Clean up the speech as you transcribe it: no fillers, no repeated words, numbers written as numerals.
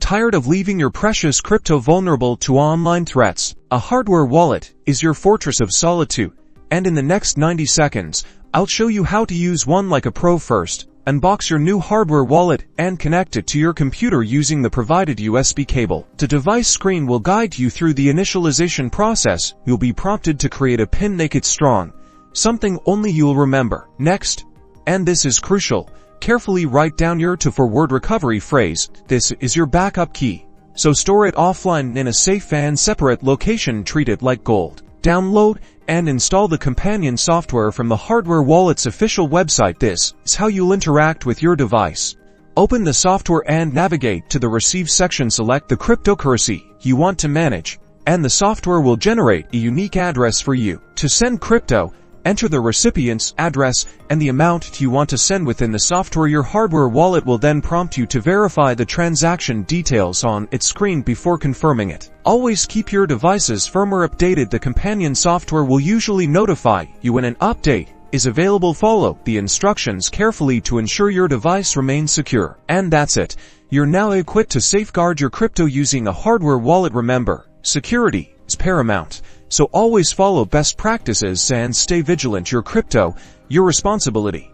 Tired of leaving your precious crypto vulnerable to online threats? A hardware wallet is your fortress of solitude, and in the next 90 seconds, I'll show you how to use one like a pro. First, unbox your new hardware wallet and connect it to your computer using the provided USB cable. The device screen will guide you through the initialization process. You'll be prompted to create a PIN. Make it strong, something only you'll remember. Next, and this is crucial, carefully write down your 2-4-word recovery phrase. This is your backup key, so store it offline in a safe and separate location. Treat it like gold. Download and install the companion software from the hardware wallet's official website. This is how you'll interact with your device. Open the software and navigate to the Receive section. Select the cryptocurrency you want to manage, and the software will generate a unique address for you. To send crypto, enter the recipient's address and the amount you want to send within the software. Your hardware wallet will then prompt you to verify the transaction details on its screen before confirming it. Always keep your device's firmware updated. The companion software will usually notify you when an update is available. Follow the instructions carefully to ensure your device remains secure. And that's it. You're now equipped to safeguard your crypto using a hardware wallet. Remember, security is paramount, so always follow best practices and stay vigilant. Your crypto, your responsibility.